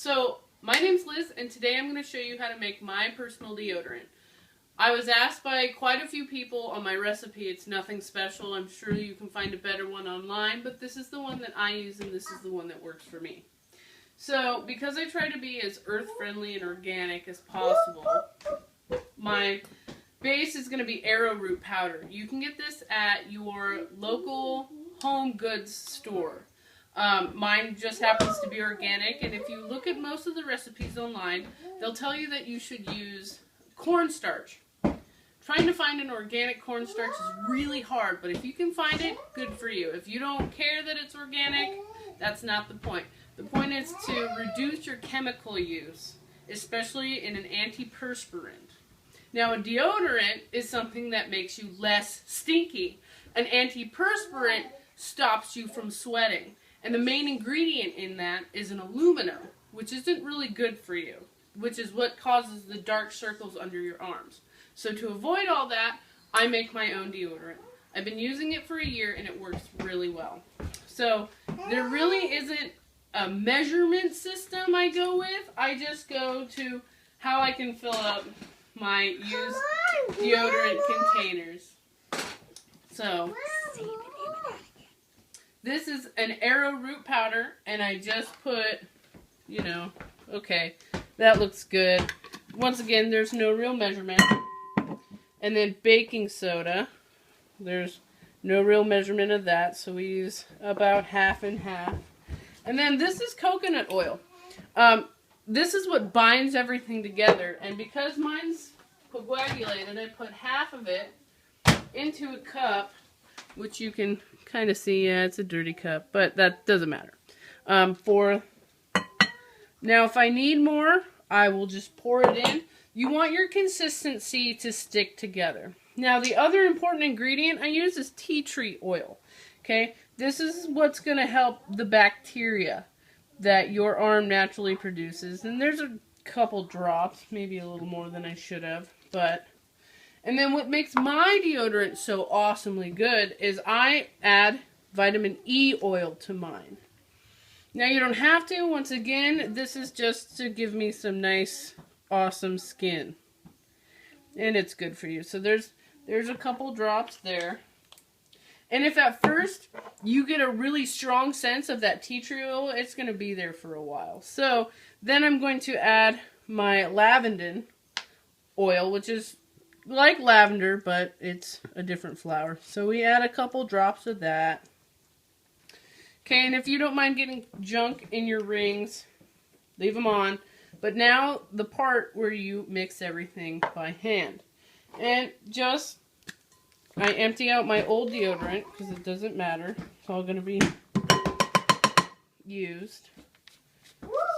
So, my name's Liz, and today I'm going to show you how to make my personal deodorant. I was asked by quite a few people on my recipe. It's nothing special. I'm sure you can find a better one online, but this is the one that I use, and this is the one that works for me. So, because I try to be as earth-friendly and organic as possible, my base is going to be arrowroot powder. You can get this at your local home goods store. Mine just happens to be organic, and if you look at most of the recipes online, they'll tell you that you should use cornstarch. Trying to find an organic cornstarch is really hard, but if you can find it, good for you. If you don't care that it's organic, that's not the point. The point is to reduce your chemical use, especially in an antiperspirant. Now, a deodorant is something that makes you less stinky. An antiperspirant stops you from sweating. And the main ingredient in that is an aluminum, which isn't really good for you, which is what causes the dark circles under your arms. So to avoid all that, I make my own deodorant. I've been using it for a year and it works really well. So there really isn't a measurement system I go with. I just go to how I can fill up my used deodorant containers. So this is an arrowroot powder, and I just put, okay, that looks good. Once again, there's no real measurement. And then baking soda, there's no real measurement of that, so we use about half and half. And then this is coconut oil. This is what binds everything together, and because mine's coagulated, I put half of it into a cup, which you can kind of see. Yeah, it's a dirty cup, but that doesn't matter. Now, if I need more, I will just pour it in. You want your consistency to stick together. Now, the other important ingredient I use is tea tree oil. Okay, this is what's going to help the bacteria that your arm naturally produces. And there's a couple drops, maybe a little more than I should have, but... And then what makes my deodorant so awesomely good is I add vitamin E oil to mine. Now, you don't have to. Once again, this is just to give me some nice, awesome skin. And it's good for you. So there's a couple drops there. And if at first you get a really strong sense of that tea tree oil, it's going to be there for a while. So then I'm going to add my lavender oil, which is like lavender, but it's a different flower. So we add a couple drops of that. Okay, and if you don't mind getting junk in your rings, leave them on. But now the part where you mix everything by hand. And just, I empty out my old deodorant, because it doesn't matter. It's all going to be used.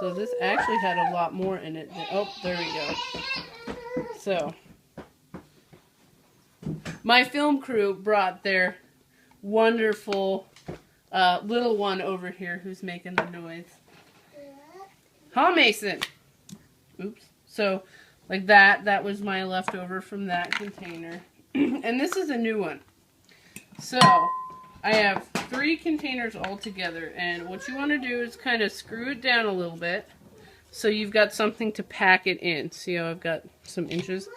So this actually had a lot more in it. Oh, there we go. So my film crew brought their wonderful little one over here who's making the noise. Huh, Mason? Oops. So, like that was my leftover from that container. And this is a new one. So, I have 3 containers all together. And what you want to do is kind of screw it down a little bit so you've got something to pack it in. See how I've got some inches?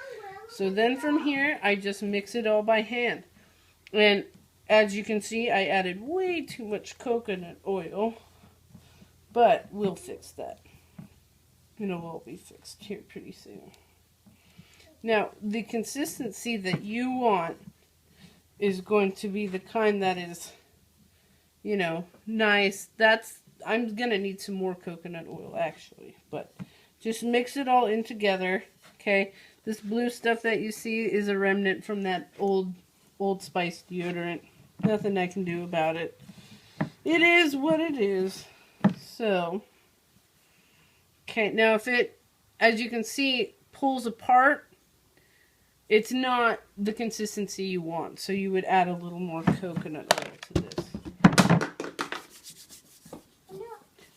So then from here, I just mix it all by hand. And as you can see, I added way too much coconut oil. But we'll fix that. It'll all be fixed here pretty soon. Now, the consistency that you want is going to be the kind that is, nice. I'm going to need some more coconut oil, actually. But just mix it all in together, okay? This blue stuff that you see is a remnant from that Old Spice deodorant. Nothing I can do about it. It is what it is. So, okay, now if it, as you can see, pulls apart, it's not the consistency you want. So you would add a little more coconut oil to this.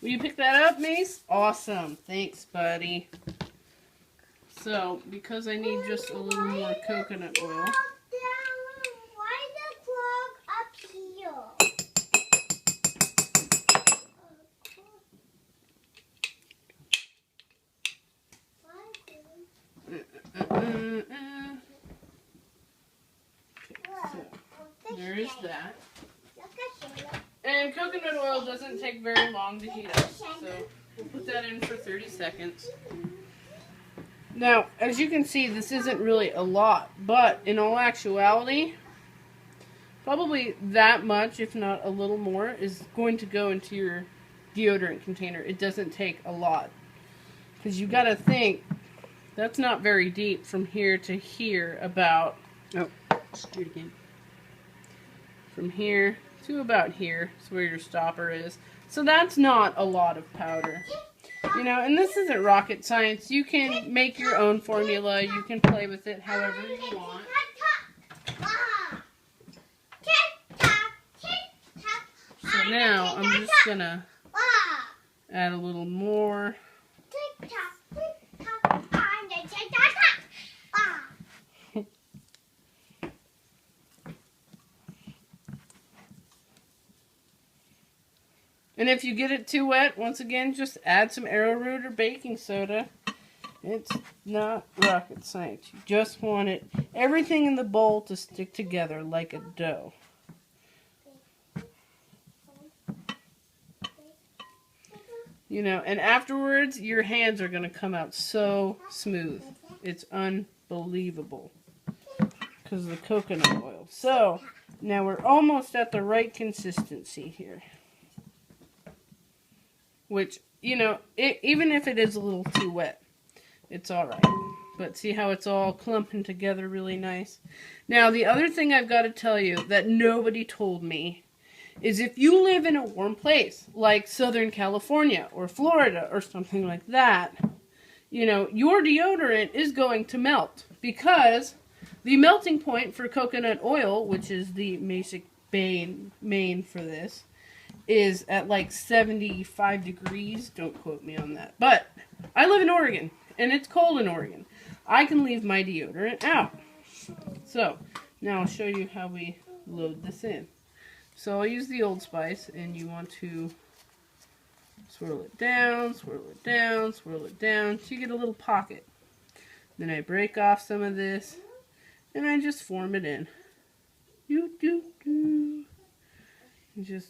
Will you pick that up, Mace? Awesome. Thanks, buddy. So, because I need just a little more coconut oil. Why the clock up here? coconut oil doesn't take very long to heat up, so we'll put that in for 30 seconds. Now, as you can see, this isn't really a lot, but in all actuality, probably that much, if not a little more, is going to go into your deodorant container. It doesn't take a lot. Because you got to think, that's not very deep from here to here, about... Oh, just do it again. From here to about here is where your stopper is. So that's not a lot of powder. You know, and this isn't rocket science. You can make your own formula. You can play with it however you want. So now I'm just going to add a little more. And if you get it too wet, once again, just add some arrowroot or baking soda. It's not rocket science. You just want it, everything in the bowl to stick together like a dough. You know, and afterwards, your hands are going to come out so smooth. It's unbelievable because of the coconut oil. So, now we're almost at the right consistency here. Which, you know, even if it is a little too wet, it's alright. But see how it's all clumping together really nice? Now, the other thing I've got to tell you that nobody told me is if you live in a warm place, like Southern California or Florida or something like that, you know, your deodorant is going to melt. Because the melting point for coconut oil, which is the basic main for this, is at like 75 degrees. Don't quote me on that. But I live in Oregon, and it's cold in Oregon. I can leave my deodorant out. So, now I'll show you how we load this in. So I'll use the Old Spice, and you want to swirl it down, swirl it down, swirl it down, till you get a little pocket. Then I break off some of this, and I just form it in. And just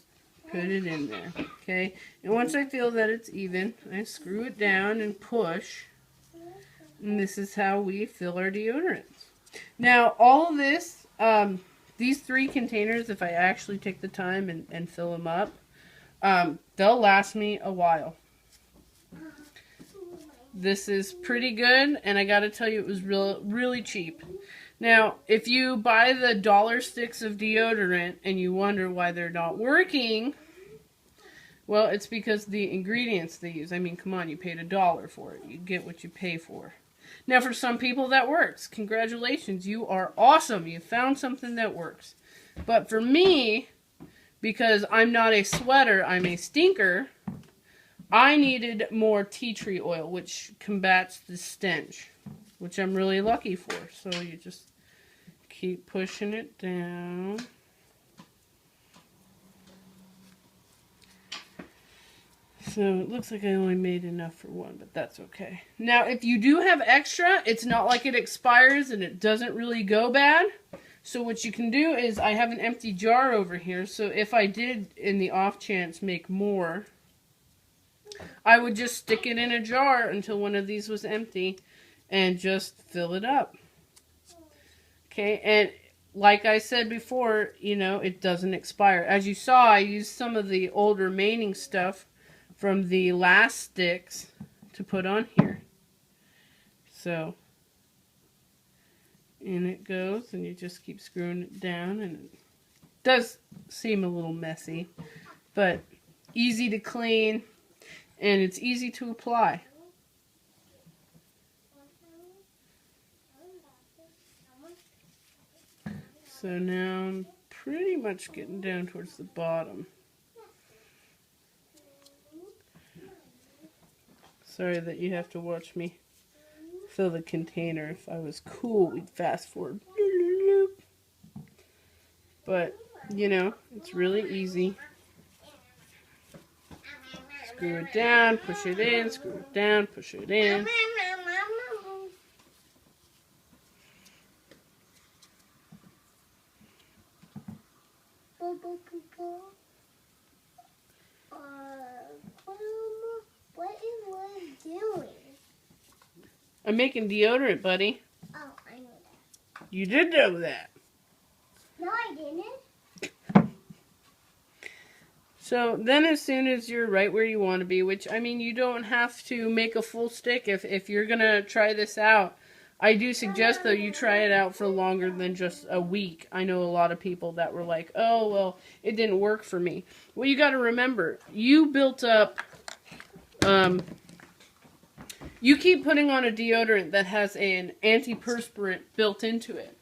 put it in there, okay? And once I feel that it's even, I screw it down and push. And this is how we fill our deodorants. Now, all of this, these 3 containers, if I actually take the time and fill them up, they'll last me a while. This is pretty good, and I gotta tell you, it was really cheap. Now, if you buy the dollar sticks of deodorant and you wonder why they're not working, well, it's because the ingredients they use. I mean, come on, you paid $1 for it. You get what you pay for. Now, for some people, that works. Congratulations, you are awesome. You found something that works. But for me, because I'm not a sweater, I'm a stinker, I needed more tea tree oil, which combats the stench, which I'm really lucky for. So you just keep pushing it down. So it looks like I only made enough for one, but that's okay. Now, if you do have extra, it's not like it expires and it doesn't really go bad. So what you can do is, I have an empty jar over here, so if I did, in the off chance, make more, I would just stick it in a jar until one of these was empty and just fill it up. Okay, and like I said before, you know, it doesn't expire. As you saw, I used some of the old remaining stuff from the last sticks to put on here. So, in it goes, and you just keep screwing it down, and it does seem a little messy, but easy to clean, and it's easy to apply. So now I'm pretty much getting down towards the bottom. Sorry that you have to watch me fill the container. If I was cool, we'd fast forward. But, you know, it's really easy. Screw it down, push it in, screw it down, push it in. I'm making deodorant, buddy. Oh, I know that. You did know that. No, I didn't. So then as soon as you're right where you want to be, which, I mean, you don't have to make a full stick if you're going to try this out. I do suggest, though, you try it out for longer than just a week. I know a lot of people that were like, oh, well, it didn't work for me. Well, you got to remember, you built up, you keep putting on a deodorant that has an antiperspirant built into it.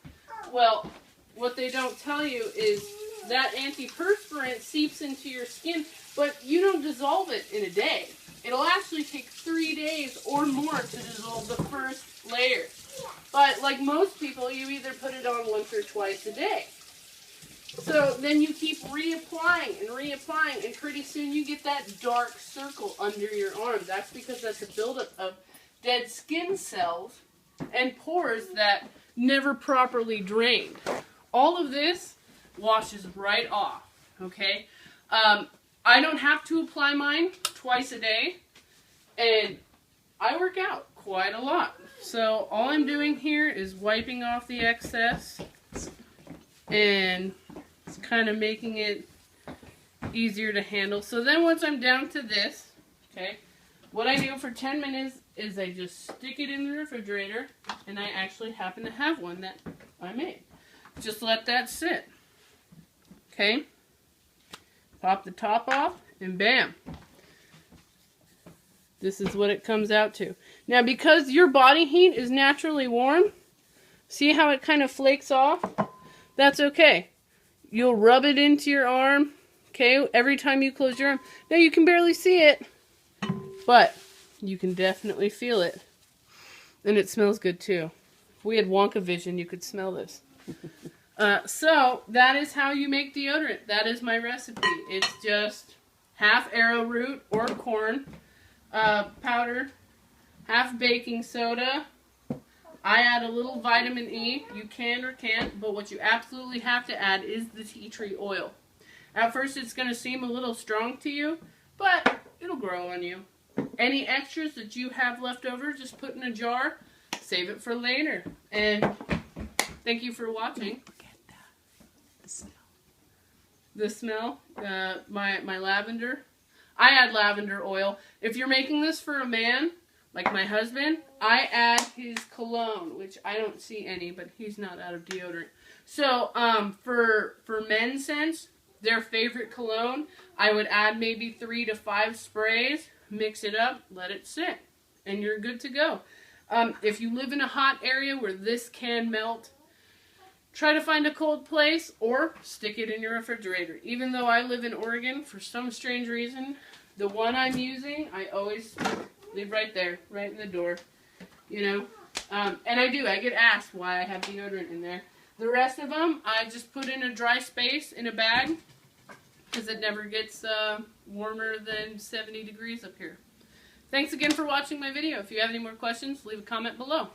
Well, what they don't tell you is that antiperspirant seeps into your skin, but you don't dissolve it in a day. It'll actually take 3 days or more to dissolve the first layer. But like most people, you either put it on once or twice a day. So then you keep reapplying and reapplying, and pretty soon you get that dark circle under your arm. That's because that's a buildup of dead skin cells and pores that never properly drained. All of this washes right off, okay? I don't have to apply mine twice a day, and I work out quite a lot. So all I'm doing here is wiping off the excess and it's kind of making it easier to handle. So then once I'm down to this, okay, what I do for 10 minutes is I just stick it in the refrigerator, and I actually happen to have one that I made. Just let that sit. Okay, pop the top off, and bam. This is what it comes out to. Now, because your body heat is naturally warm, see how it kind of flakes off? That's okay. You'll rub it into your arm, okay, every time you close your arm. Now, you can barely see it, but you can definitely feel it. And it smells good, too. If we had Wonka vision, you could smell this. So, that is how you make deodorant. That is my recipe. It's just half arrowroot or corn powder, half baking soda. I add a little vitamin E. You can or can't, but what you absolutely have to add is the tea tree oil. At first, it's going to seem a little strong to you, but it'll grow on you. Any extras that you have left over, just put in a jar. Save it for later. And thank you for watching. The smell, my lavender. I add lavender oil. If you're making this for a man, like my husband, I add his cologne, which I don't see any, but he's not out of deodorant. So, for men's scents, their favorite cologne, I would add maybe 3 to 5 sprays, mix it up, let it sit, and you're good to go. If you live in a hot area where this can melt, try to find a cold place or stick it in your refrigerator. Even though I live in Oregon, for some strange reason, the one I'm using, I always leave right there, right in the door, you know. And I get asked why I have deodorant in there. The rest of them, I just put in a dry space in a bag because it never gets warmer than 70 degrees up here. Thanks again for watching my video. If you have any more questions, leave a comment below.